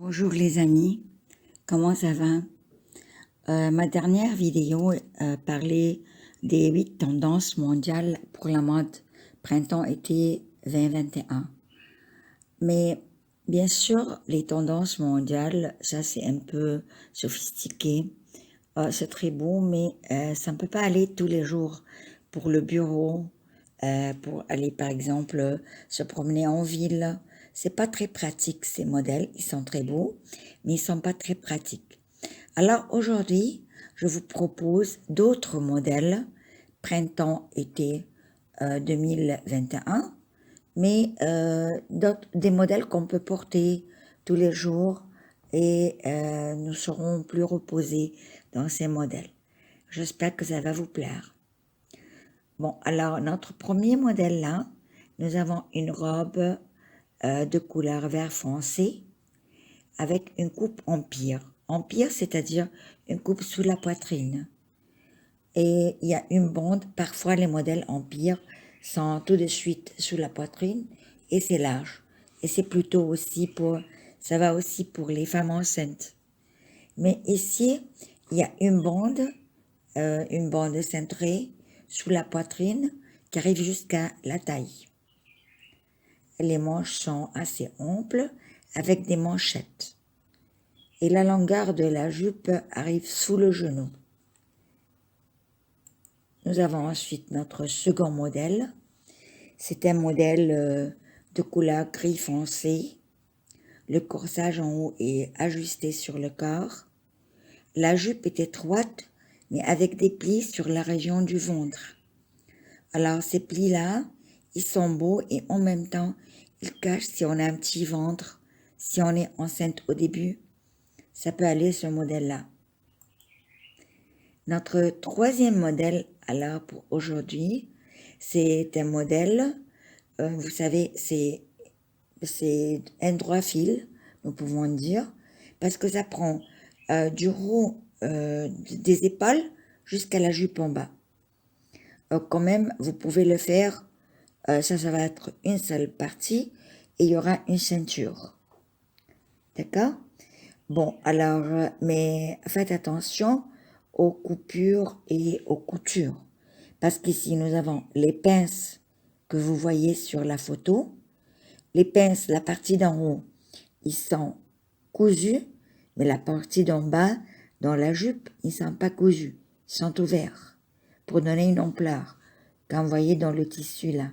Bonjour les amis, comment ça va? Ma dernière vidéo parlait des 8 tendances mondiales pour la mode printemps-été 2021. Mais bien sûr, les tendances mondiales, ça c'est un peu sophistiqué. C'est très beau, mais ça ne peut pas aller tous les jours pour le bureau, pour aller par exemple se promener en ville. C'est pas très pratique ces modèles, ils sont très beaux, mais ils sont pas très pratiques. Alors aujourd'hui, je vous propose d'autres modèles printemps-été 2021, mais des modèles qu'on peut porter tous les jours et nous serons plus reposés dans ces modèles. J'espère que ça va vous plaire. Bon, alors notre premier modèle là, nous avons une robe de couleur vert foncé avec une coupe empire. Empire, c'est-à-dire une coupe sous la poitrine. Et il y a une bande, parfois les modèles empire sont tout de suite sous la poitrine et c'est large. Et c'est plutôt aussi ça va aussi pour les femmes enceintes. Mais ici, il y a une bande cintrée sous la poitrine qui arrive jusqu'à la taille. Les manches sont assez amples avec des manchettes. Et la longueur de la jupe arrive sous le genou. Nous avons ensuite notre second modèle. C'est un modèle de couleur gris foncé. Le corsage en haut est ajusté sur le corps. La jupe est étroite, mais avec des plis sur la région du ventre. Alors ces plis-là, ils sont beaux et en même temps, ils cachent si on a un petit ventre, si on est enceinte au début. Ça peut aller ce modèle-là. Notre troisième modèle, alors pour aujourd'hui, c'est un modèle, vous savez, c'est un droit fil, nous pouvons dire, parce que ça prend du haut des épaules jusqu'à la jupe en bas. Quand même, vous pouvez le faire, ça va être une seule partie et il y aura une ceinture. D'accord? Bon, alors, mais faites attention aux coupures et aux coutures. Parce qu'ici, nous avons les pinces que vous voyez sur la photo. Les pinces, la partie d'en haut, ils sont cousus, mais la partie d'en bas, dans la jupe, ils ne sont pas cousus, ils sont ouverts pour donner une ampleur, comme vous voyez dans le tissu là.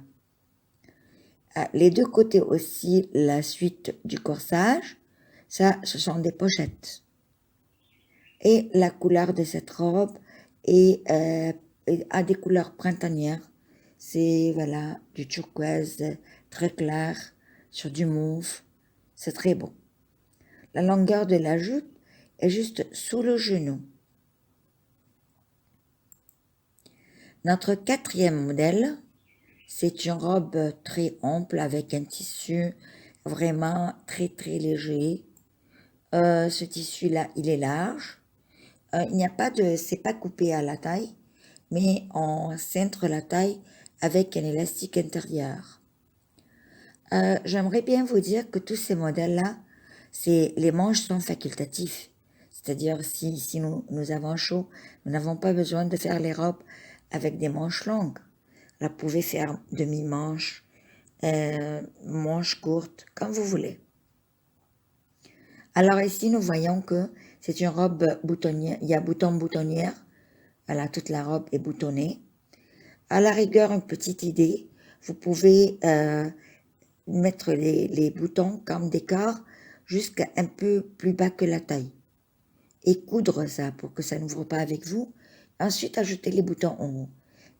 Les deux côtés aussi, la suite du corsage, ça, ce sont des pochettes. Et la couleur de cette robe a des couleurs printanières. C'est, voilà, du turquoise très clair sur du mauve. C'est très beau. La longueur de la jupe est juste sous le genou. Notre quatrième modèle, c'est une robe très ample avec un tissu vraiment très très léger. Ce tissu-là, il est large. Il n'y a pas c'est pas coupé à la taille, mais on cintre la taille avec un élastique intérieur. J'aimerais bien vous dire que tous ces modèles-là, les manches sont facultatifs. C'est-à-dire, si nous avons chaud, nous n'avons pas besoin de faire les robes avec des manches longues. Vous pouvez faire demi-manche, manche courte, comme vous voulez. Alors ici, nous voyons que c'est une robe boutonnière, il y a bouton-boutonnière, voilà, toute la robe est boutonnée. À la rigueur, une petite idée, vous pouvez mettre les boutons comme décor jusqu'à un peu plus bas que la taille et coudre ça pour que ça n'ouvre pas avec vous. Ensuite, ajouter les boutons en haut.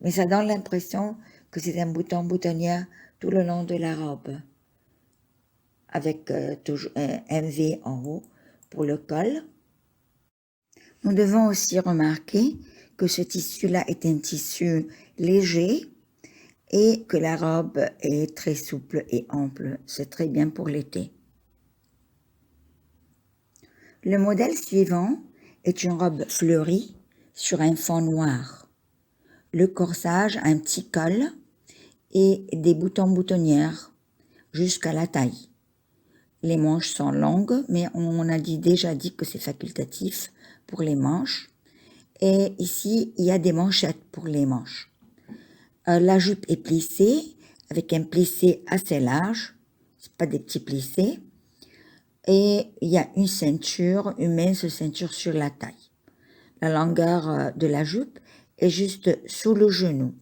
Mais ça donne l'impression que c'est un bouton boutonnière tout le long de la robe avec toujours un V en haut pour le col. Nous devons aussi remarquer que ce tissu-là est un tissu léger et que la robe est très souple et ample. C'est très bien pour l'été. Le modèle suivant est une robe fleurie sur un fond noir. Le corsage a un petit col et des boutons boutonnières jusqu'à la taille. Les manches sont longues, mais on a déjà dit que c'est facultatif pour les manches. Et ici, il y a des manchettes pour les manches. La jupe est plissée avec un plissé assez large, c'est pas des petits plissés. Et il y a une ceinture, une mince ceinture sur la taille. La longueur de la jupe est juste sous le genou.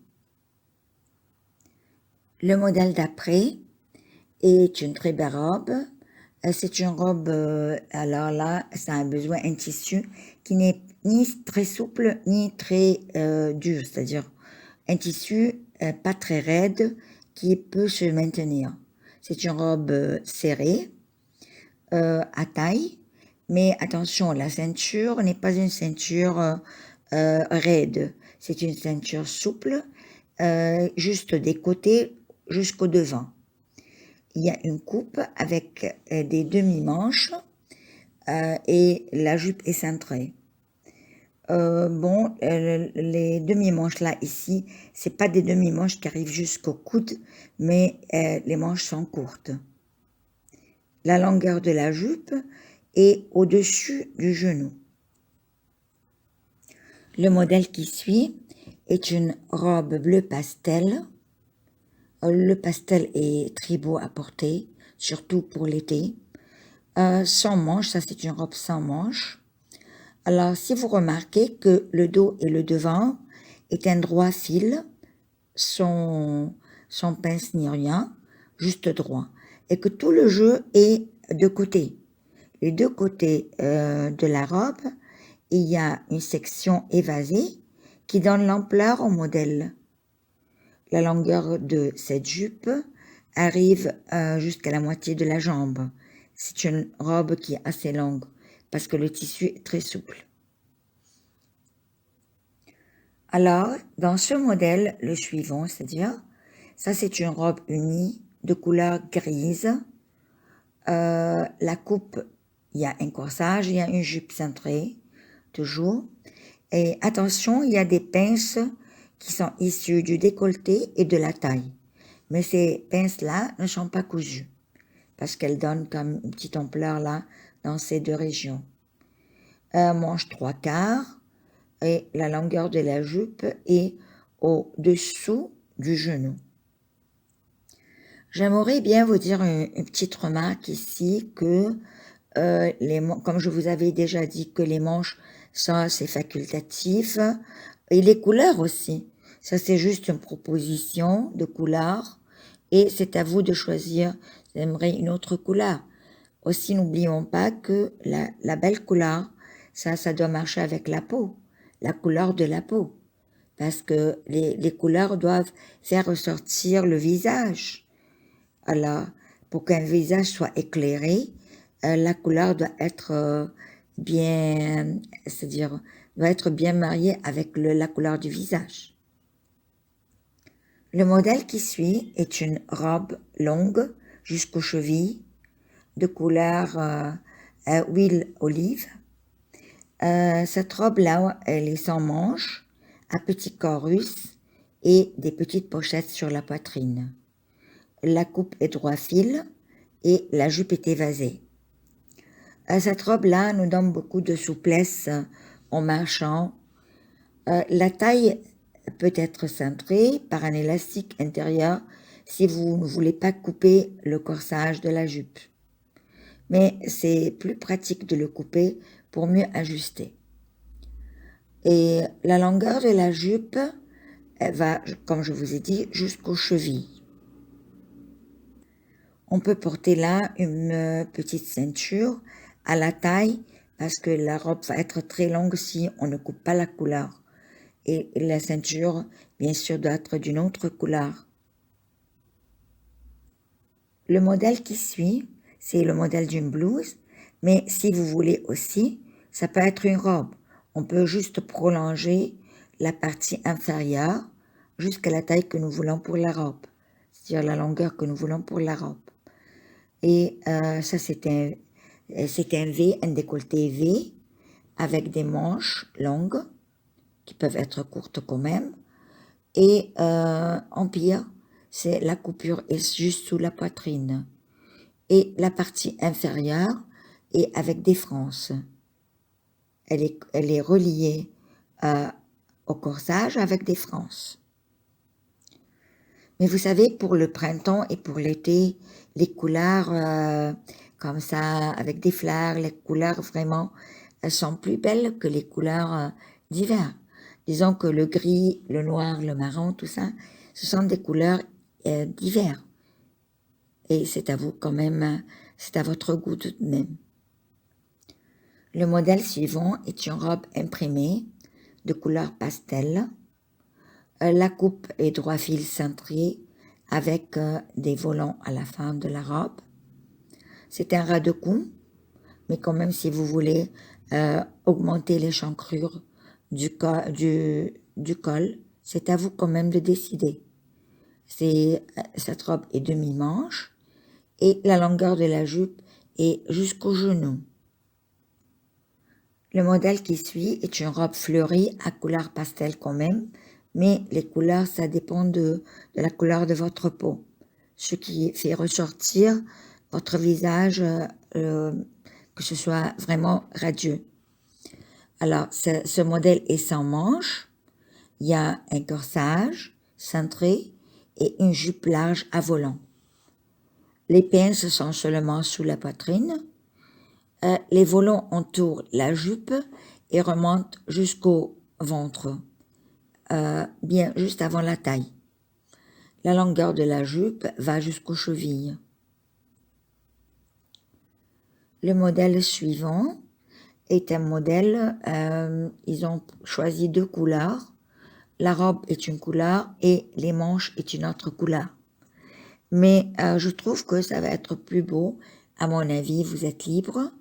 Le modèle d'après est une très belle robe. C'est une robe, alors là, ça a besoin d'un tissu qui n'est ni très souple ni très dur, c'est-à-dire un tissu pas très raide qui peut se maintenir. C'est une robe serrée à taille, mais attention, la ceinture n'est pas une ceinture raide, c'est une ceinture souple, juste des côtés jusqu'au devant. Il y a une coupe avec des demi-manches et la jupe est cintrée. Les demi-manches là, ici, c'est pas des demi-manches qui arrivent jusqu'au coude, mais les manches sont courtes. La longueur de la jupe est au-dessus du genou. Le modèle qui suit est une robe bleu pastel. Le pastel est très beau à porter, surtout pour l'été. Sans manches, ça c'est une robe sans manches. Alors, si vous remarquez que le dos et le devant est un droit fil, sans pince ni rien, juste droit, et que tout le jeu est de côté. Les deux côtés de la robe, il y a une section évasée qui donne l'ampleur au modèle. La longueur de cette jupe arrive jusqu'à la moitié de la jambe. C'est une robe qui est assez longue parce que le tissu est très souple. Alors, dans ce modèle, le suivant, c'est-à-dire, ça c'est une robe unie de couleur grise. La coupe, il y a un corsage, il y a une jupe cintrée, toujours. Et attention, il y a des pinces qui sont issues du décolleté et de la taille. Mais ces pinces-là ne sont pas cousues parce qu'elles donnent comme une petite ampleur là dans ces deux régions. Manche 3/4 et la longueur de la jupe est au-dessous du genou. J'aimerais bien vous dire une petite remarque ici que comme je vous avais déjà dit que les manches, ça c'est facultatif, et les couleurs aussi. Ça c'est juste une proposition de couleur et c'est à vous de choisir. Vous aimerez une autre couleur. Aussi, n'oublions pas que la belle couleur, ça doit marcher avec la peau, la couleur de la peau. Parce que les couleurs doivent faire ressortir le visage. Alors, pour qu'un visage soit éclairé, la couleur doit être bien, c'est-à-dire doit être bien mariée avec la couleur du visage. Le modèle qui suit est une robe longue jusqu'aux chevilles, de couleur huile olive. Cette robe-là, elle est sans manches, à petit corps russe et des petites pochettes sur la poitrine. La coupe est droit fil et la jupe est évasée. Cette robe-là nous donne beaucoup de souplesse en marchant. La taille peut être cintrée par un élastique intérieur si vous ne voulez pas couper le corsage de la jupe. Mais c'est plus pratique de le couper pour mieux ajuster. Et la longueur de la jupe, elle va, comme je vous ai dit, jusqu'aux chevilles. On peut porter là une petite ceinture à la taille parce que la robe va être très longue si on ne coupe pas la couleur. Et la ceinture, bien sûr, doit être d'une autre couleur. Le modèle qui suit, c'est le modèle d'une blouse, mais si vous voulez aussi, ça peut être une robe. On peut juste prolonger la partie inférieure jusqu'à la taille que nous voulons pour la robe, c'est-à-dire la longueur que nous voulons pour la robe. Et ça, c'est un V, un décolleté V, avec des manches longues, qui peuvent être courtes quand même. Et en pire, c'est la coupure est juste sous la poitrine. et la partie inférieure est avec des frances. Elle est reliée au corsage avec des frances. Mais vous savez, pour le printemps et pour l'été, les couleurs comme ça, avec des fleurs, les couleurs vraiment, elles sont plus belles que les couleurs d'hiver. Disons que le gris, le noir, le marron, tout ça, ce sont des couleurs d'hiver. Et c'est à vous quand même, c'est à votre goût tout de même. Le modèle suivant est une robe imprimée de couleur pastel. La coupe est droit fil cintré avec des volants à la fin de la robe. C'est un ras de cou, mais quand même si vous voulez augmenter l'échancrure du col, c'est à vous quand même de décider. Cette robe est demi-manche et la longueur de la jupe est jusqu'au genou. Le modèle qui suit est une robe fleurie à couleur pastel quand même, mais les couleurs, ça dépend de la couleur de votre peau, ce qui fait ressortir votre visage, que ce soit vraiment radieux. Alors, ce modèle est sans manches, il y a un corsage cintré et une jupe large à volant. Les pinces sont seulement sous la poitrine. Les volants entourent la jupe et remontent jusqu'au ventre, bien juste avant la taille. La longueur de la jupe va jusqu'aux chevilles. Le modèle suivant est un modèle, ils ont choisi 2 couleurs. La robe est une couleur et les manches est une autre couleur. Mais je trouve que ça va être plus beau. À mon avis, vous êtes libre.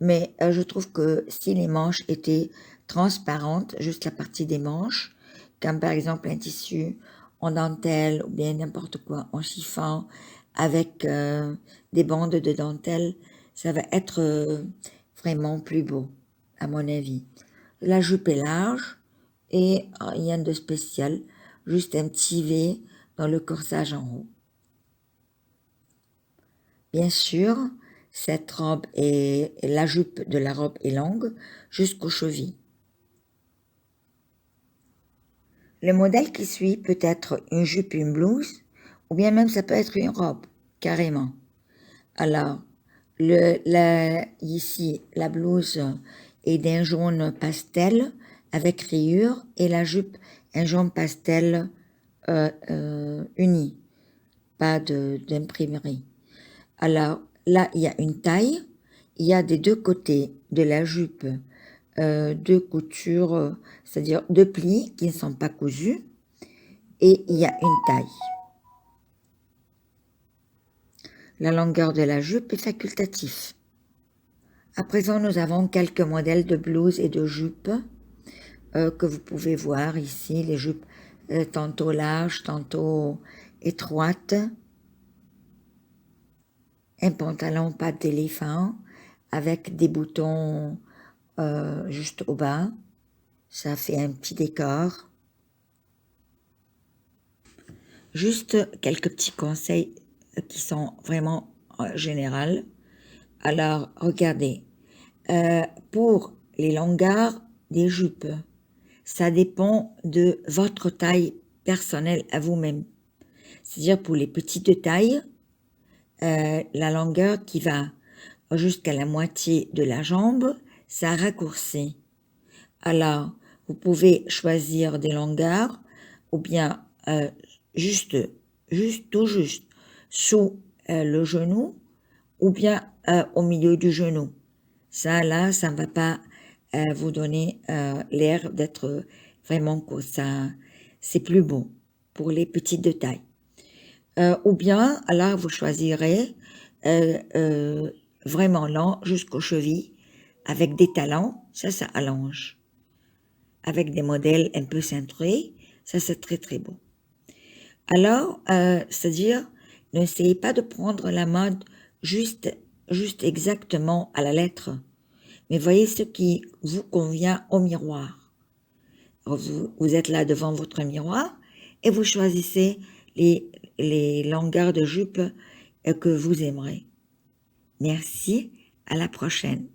Mais je trouve que si les manches étaient transparentes, juste la partie des manches, comme par exemple un tissu en dentelle ou bien n'importe quoi en chiffon avec des bandes de dentelle, ça va être vraiment plus beau, à mon avis. La jupe est large et rien de spécial, juste un petit V dans le corsage en haut. Bien sûr, cette robe la jupe de la robe est longue jusqu'aux chevilles. Le modèle qui suit peut être une jupe, une blouse, ou bien même ça peut être une robe, carrément. Alors, ici, la blouse est d'un jaune pastel avec rayures et la jupe un jaune pastel uni, pas d'imprimerie. Alors, là, il y a une taille, il y a des 2 côtés de la jupe 2 coutures, c'est-à-dire 2 plis qui ne sont pas cousus, et il y a une taille. La longueur de la jupe est facultative. À présent, nous avons quelques modèles de blouses et de jupes que vous pouvez voir ici, les jupes tantôt larges, tantôt étroites. Un pantalon pattes d'éléphant avec des boutons juste au bas. Ça fait un petit décor. Juste quelques petits conseils qui sont vraiment généraux. Alors, regardez. Pour les longueurs des jupes, ça dépend de votre taille personnelle à vous-même. C'est-à-dire pour les petites tailles, la longueur qui va jusqu'à la moitié de la jambe, ça raccourcit. Alors, vous pouvez choisir des longueurs ou bien tout juste sous le genou ou bien au milieu du genou. Ça, là, ça ne va pas vous donner l'air d'être vraiment que ça, c'est plus beau pour les petites de taille. Ou bien, alors, vous choisirez vraiment long jusqu'aux chevilles avec des talons, ça allonge. Avec des modèles un peu cintrés, ça c'est très très beau. Alors, c'est-à-dire, n'essayez pas de prendre la mode juste exactement à la lettre, mais voyez ce qui vous convient au miroir. Vous êtes là devant votre miroir et vous choisissez les longueurs de jupe que vous aimerez. Merci, à la prochaine.